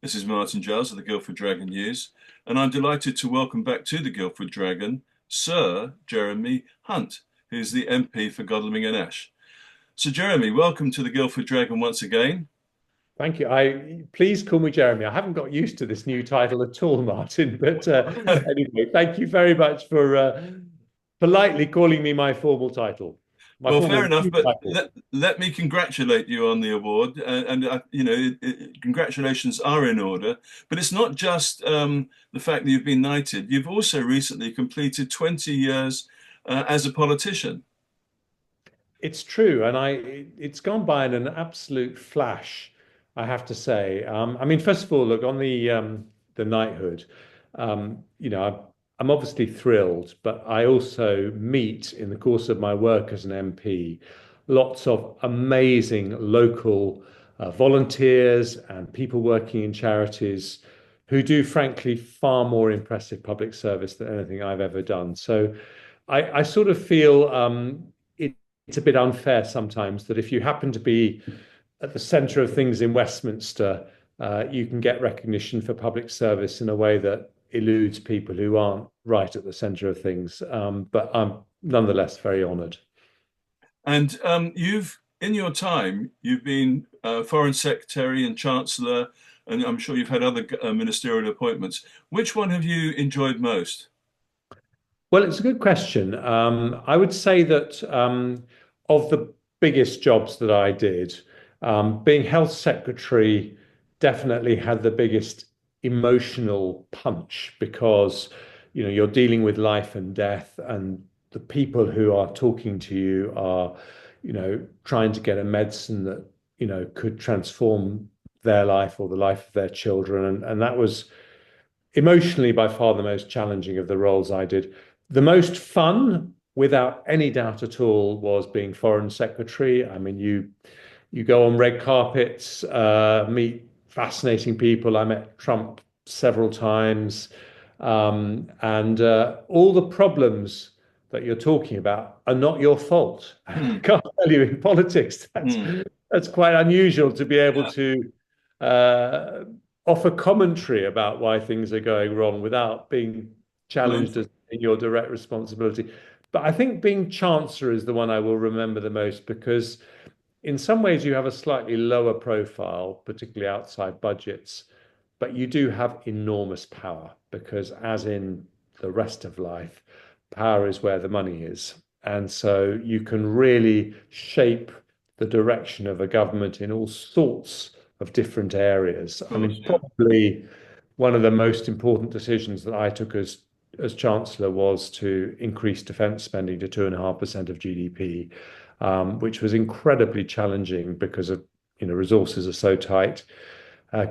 This is Martin Giles of the Guildford Dragon News, and I'm delighted to welcome back to the Guildford Dragon Sir Jeremy Hunt, who's the MP for Godalming and Ash. So, Jeremy, welcome to the Guildford Dragon once again. Thank you. Please call me Jeremy. I haven't got used to this new title at all, Martin. But anyway, thank you very much for politely calling me my formal title, my Well, fair formal enough, new but title. let me congratulate you on the award. Congratulations are in order. But it's not just the fact that you've been knighted. You've also recently completed 20 years as a politician. It's true, and it's gone by in an absolute flash, I have to say. I mean, first of all, look on the knighthood. I'm obviously thrilled, but I also meet in the course of my work as an MP lots of amazing local volunteers and people working in charities who do, frankly, far more impressive public service than anything I've ever done. So I sort of feel it's a bit unfair sometimes that if you happen to be at the centre of things in Westminster, you can get recognition for public service in a way that eludes people who aren't right at the centre of things. But I'm nonetheless very honoured. And in your time, you've been Foreign Secretary and Chancellor, and I'm sure you've had other ministerial appointments. Which one have you enjoyed most? Well, it's a good question. I would say that of the biggest jobs that I did, being health secretary definitely had the biggest emotional punch because, you're dealing with life and death, and the people who are talking to you are, trying to get a medicine that, could transform their life or the life of their children. And that was emotionally by far the most challenging of the roles I did. The most fun, without any doubt at all, was being foreign secretary. I mean, you go on red carpets, meet fascinating people. I met Trump several times, and all the problems that you're talking about are not your fault. I Hmm, can't tell you in politics hmm. that's quite unusual to be able Yeah, to uh, offer commentary about why things are going wrong without being well, challenged as in your direct responsibility. But I think being Chancellor is the one I will remember the most because, in some ways, you have a slightly lower profile, particularly outside budgets, but you do have enormous power because, as in the rest of life, power is where the money is. And so you can really shape the direction of a government in all sorts of different areas. of I course, mean, yeah. probably one of the most important decisions that I took as Chancellor was to increase defence spending to 2.5% of GDP, which was incredibly challenging because of resources are so tight.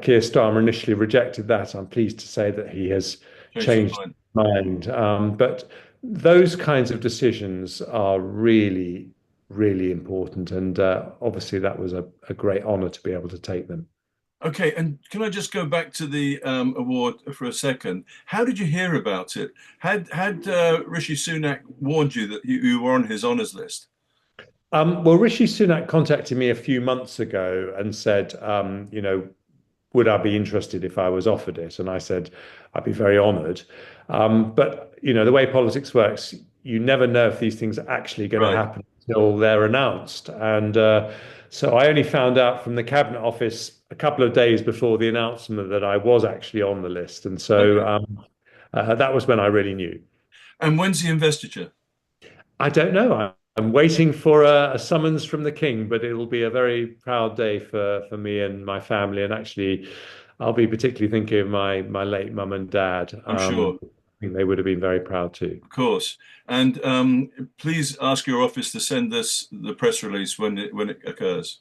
Keir Starmer initially rejected that. I'm pleased to say that he has Change your changed mind. his mind. But those kinds of decisions are really, really important, and obviously that was a great honour to be able to take them. Okay, and can I just go back to the award for a second? How did you hear about it? Had Rishi Sunak warned you that you were on his honours list? Well, Rishi Sunak contacted me a few months ago and said, would I be interested if I was offered it? And I said, I'd be very honoured. But the way politics works, you never know if these things are actually going to Right. happen until they're announced. And so I only found out from the Cabinet Office a couple of days before the announcement that I was actually on the list. And so Okay. that was when I really knew. And when's the investiture? I don't know. I'm waiting for a summons from the king, but it will be a very proud day for me and my family. And actually, I'll be particularly thinking of my late mum and dad. I'm sure, I think they would have been very proud too. of course. And please ask your office to send us the press release when it occurs.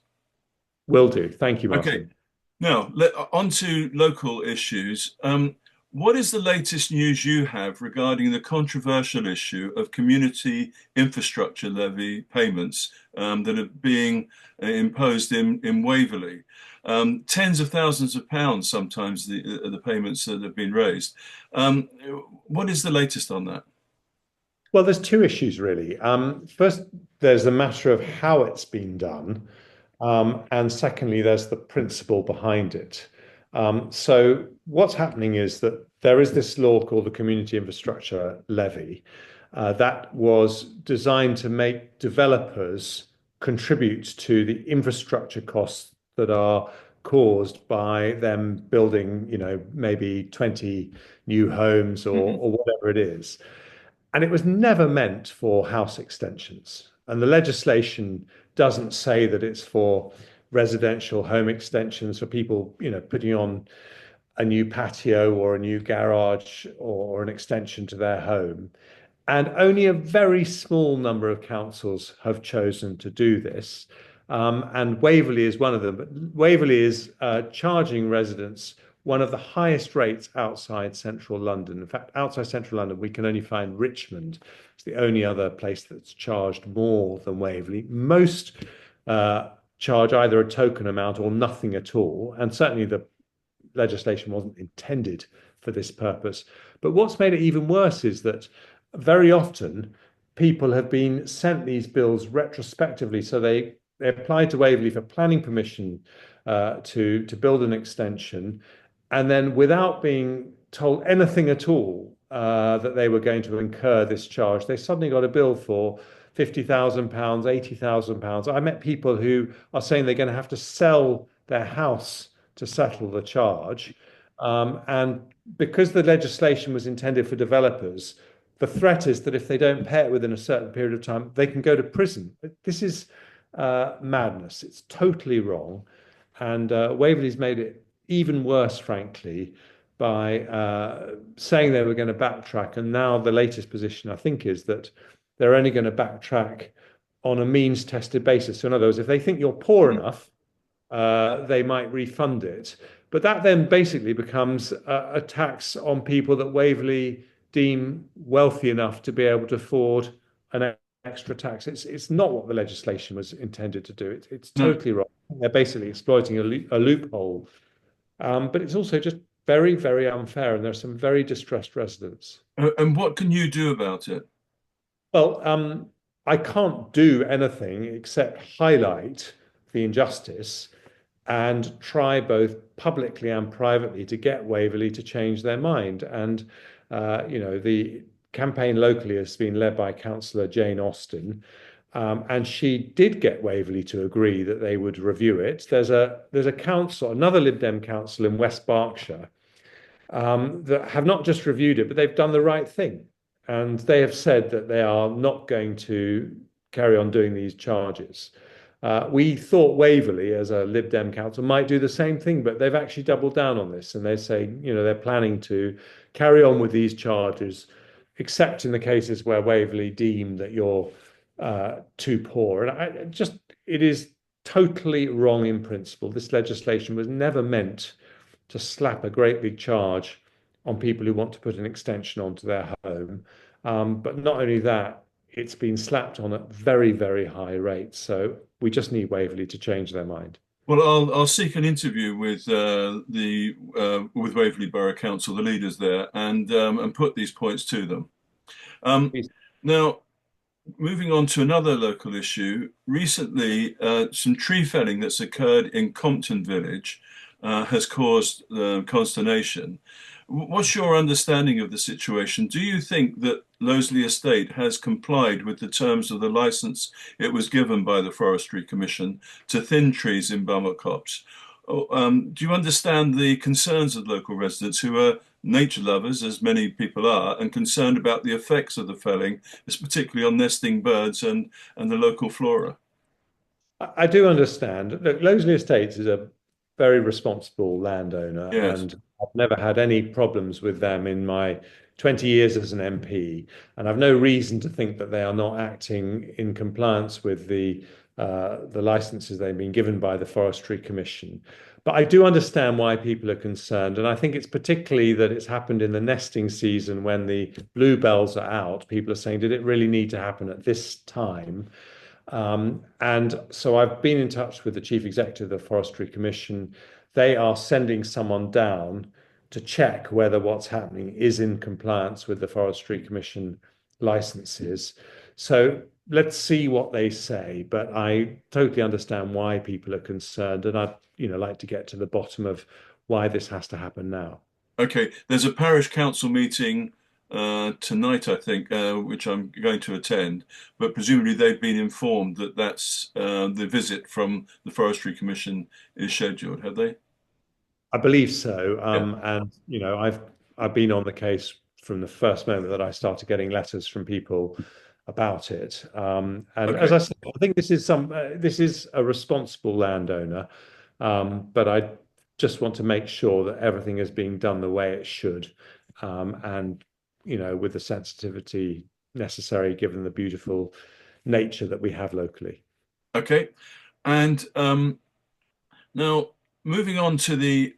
Will do. Thank you, Okay. Martin. Now, on to local issues. What is the latest news you have regarding the controversial issue of community infrastructure levy payments that are being imposed in Waverley? Tens of thousands of pounds, sometimes the payments that have been raised. Um, what is the latest on that? Well, there's two issues really. First, there's the matter of how it's been done, and secondly, there's the principle behind it. So what's happening is that there is this law called the Community Infrastructure Levy that was designed to make developers contribute to the infrastructure costs that are caused by them building, maybe 20 new homes Hmm. or whatever it is. And it was never meant for house extensions. And the legislation doesn't say that it's for residential home extensions for people, putting on a new patio or a new garage or an extension to their home. And only a very small number of councils have chosen to do this. And Waverley is one of them. But Waverley is charging residents one of the highest rates outside central London. In fact, outside central London, we can only find Richmond. It's the only other place that's charged more than Waverley. Most charge either a token amount or nothing at all. And certainly the legislation wasn't intended for this purpose. But what's made it even worse is that very often people have been sent these bills retrospectively. So they applied to Waverley for planning permission to build an extension, and then without being told anything at all that they were going to incur this charge, they suddenly got a bill for £50,000, £80,000. I met people who are saying they're going to have to sell their house to settle the charge. And because the legislation was intended for developers, the threat is that if they don't pay it within a certain period of time, they can go to prison. This is madness. It's totally wrong. And Waverley's made it even worse, frankly, by saying they were going to backtrack. And now the latest position, I think, is that they're only going to backtrack on a means tested basis. So, in other words, if they think you're poor enough, they might refund it. But that then basically becomes a tax on people that Waverley deem wealthy enough to be able to afford an extra tax. It's not what the legislation was intended to do. It's No. totally wrong. They're basically exploiting a loophole. But it's also just very, very unfair. And there are some very distressed residents. And what can you do about it? Well, I can't do anything except highlight the injustice and try both publicly and privately to get Waverley to change their mind. And, the campaign locally has been led by Councillor Jane Austen. And she did get Waverley to agree that they would review it. There's a council, another Lib Dem council in West Berkshire, that have not just reviewed it, but they've done the right thing. And they have said that they are not going to carry on doing these charges. We thought Waverley, as a Lib Dem council, might do the same thing, but they've actually doubled down on this. And they say, they're planning to carry on with these charges, except in the cases where Waverley deem that you're too poor. And it is totally wrong in principle. This legislation was never meant to slap a great big charge on people who want to put an extension onto their home. But not only that, it's been slapped on at very, very high rates. So we just need Waverley to change their mind. Well, I'll seek an interview with the with Waverley Borough Council, the leaders there, and put these points to them. Um, Now, moving on to another local issue, recently some tree felling that's occurred in Compton Village has caused consternation. What's your understanding of the situation? Do you think that Loseley Estate has complied with the terms of the license it was given by the Forestry Commission to thin trees in Beaumont Copse? Do you understand the concerns of local residents who are nature lovers, as many people are, and concerned about the effects of the felling, particularly on nesting birds and the local flora? I do understand. Look, Loseley Estates is a very responsible landowner, Yes. and I've never had any problems with them in my 20 years as an MP. And I've no reason to think that they are not acting in compliance with the licenses they've been given by the Forestry Commission. But I do understand why people are concerned. And I think it's particularly that it's happened in the nesting season when the bluebells are out. People are saying, did it really need to happen at this time? And so I've been in touch with the chief executive of the Forestry Commission. They are sending someone down to check whether what's happening is in compliance with the Forestry Commission licenses. So let's see what they say. But I totally understand why people are concerned, and I'd like to get to the bottom of why this has to happen now. Okay, there's a parish council meeting tonight, I think, which I'm going to attend. But presumably they've been informed that that's the visit from the Forestry Commission is scheduled, have they? I believe so. Yeah. And I've been on the case from the first moment that I started getting letters from people about it. And as Okay. I said, I think this is a responsible landowner, but I just want to make sure that everything is being done the way it should, and with the sensitivity necessary given the beautiful nature that we have locally. Okay. And now, moving on to the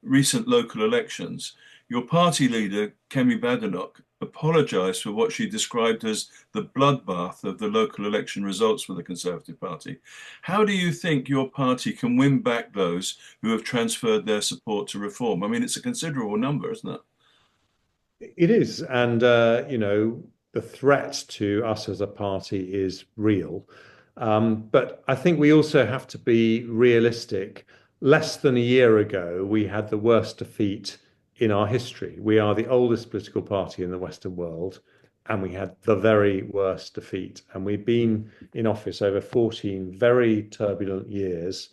recent local elections, your party leader, Kemi Badenoch, apologized for what she described as the bloodbath of the local election results for the Conservative Party. How do you think your party can win back those who have transferred their support to reform? I mean, it's a considerable number, isn't it? It is, and the threat to us as a party is real. But I think we also have to be realistic. Less than a year ago, we had the worst defeat in our history. We are the oldest political party in the Western world, and we had the very worst defeat. And we've been in office over 14 very turbulent years.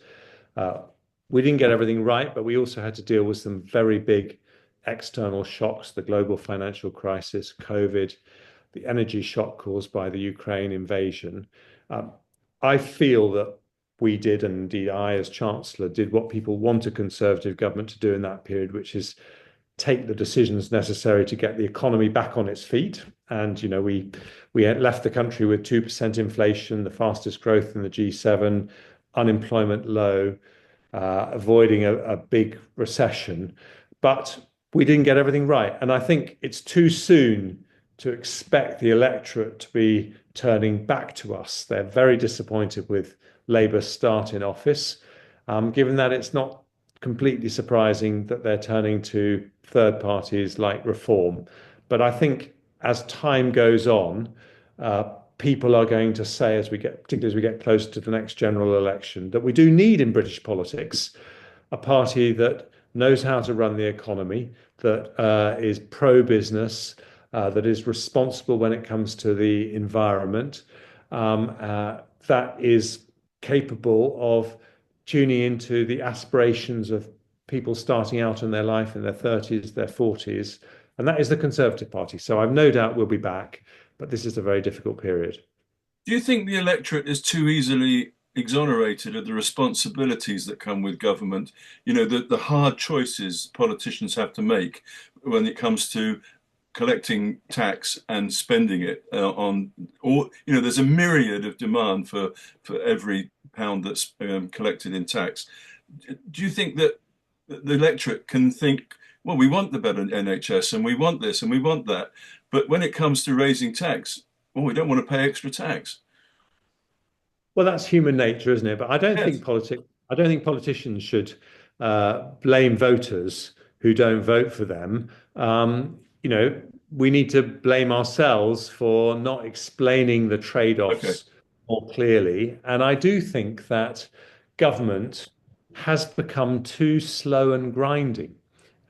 Uh, we didn't get everything right, but we also had to deal with some very big external shocks, the global financial crisis, COVID, the energy shock caused by the Ukraine invasion. Um, I feel that we did, and indeed I, as Chancellor, did what people want a Conservative government to do in that period, which is take the decisions necessary to get the economy back on its feet. And we had left the country with 2% inflation, the fastest growth in the G7, unemployment low, avoiding a big recession. But we didn't get everything right. And I think it's too soon to expect the electorate to be turning back to us. They're very disappointed with Labour's start in office, given that it's not completely surprising that they're turning to third parties like Reform. But I think as time goes on, people are going to say, particularly as we get closer to the next general election, that we do need in British politics a party that knows how to run the economy, that is pro-business, that is responsible when it comes to the environment, that is capable of tuning into the aspirations of people starting out in their life in their 30s, their 40s, and that is the Conservative Party. So I've no doubt we'll be back, but this is a very difficult period. Do you think the electorate is too easily exonerated of the responsibilities that come with government? You know, the hard choices politicians have to make when it comes to collecting tax and spending it on, or there's a myriad of demand for every pound that's collected in tax. Do you think that the electorate can think, well, we want the better NHS and we want this and we want that, but when it comes to raising tax, well, we don't want to pay extra tax? Well, that's human nature, isn't it? But Yes. I don't think politicians should blame voters who don't vote for them. We need to blame ourselves for not explaining the Okay. trade-offs more clearly. And I do think that government has become too slow and grinding.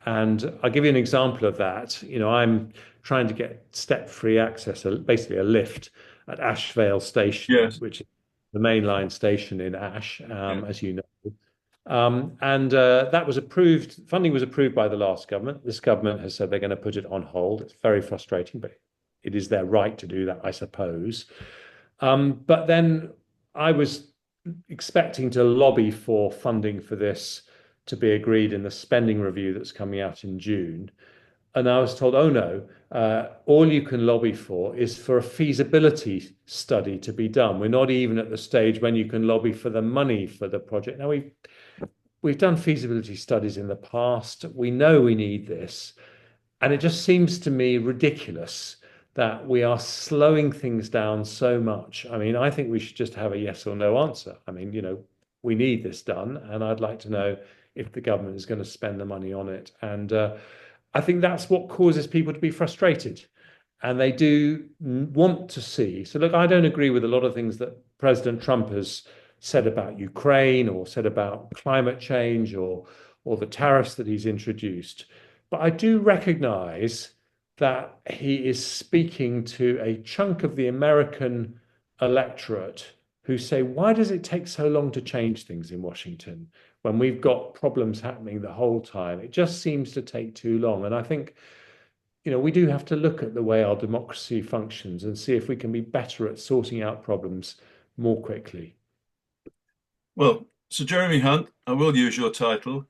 And I'll give you an example of that. I'm trying to get step-free access, basically a lift at Ashvale Station, Yes. which is the mainline station in Ash, Yeah. as you know. And that was approved. Funding was approved by the last government. This government has said they're going to put it on hold. It's very frustrating, but it is their right to do that, I suppose. But then I was expecting to lobby for funding for this to be agreed in the spending review that's coming out in June. And I was told, oh no, all you can lobby for is for a feasibility study to be done. We're not even at the stage when you can lobby for the money for the project. Now, we've done feasibility studies in the past. We know we need this. And it just seems to me ridiculous that we are slowing things down so much. I mean, I think we should just have a yes or no answer. I mean, we need this done, and I'd like to know if the government is going to spend the money on it. And I think that's what causes people to be frustrated. And they do want to see. So, look, I don't agree with a lot of things that President Trump has said about Ukraine or said about climate change or or the tariffs that he's introduced. But I do recognize that he is speaking to a chunk of the American electorate who say, why does it take so long to change things in Washington when we've got problems happening the whole time? It just seems to take too long. And I think, we do have to look at the way our democracy functions and see if we can be better at sorting out problems more quickly. Well, Sir Jeremy Hunt, I will use your title.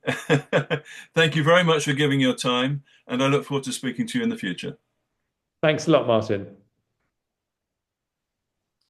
Thank you very much for giving your time, and I look forward to speaking to you in the future. Thanks a lot, Martin.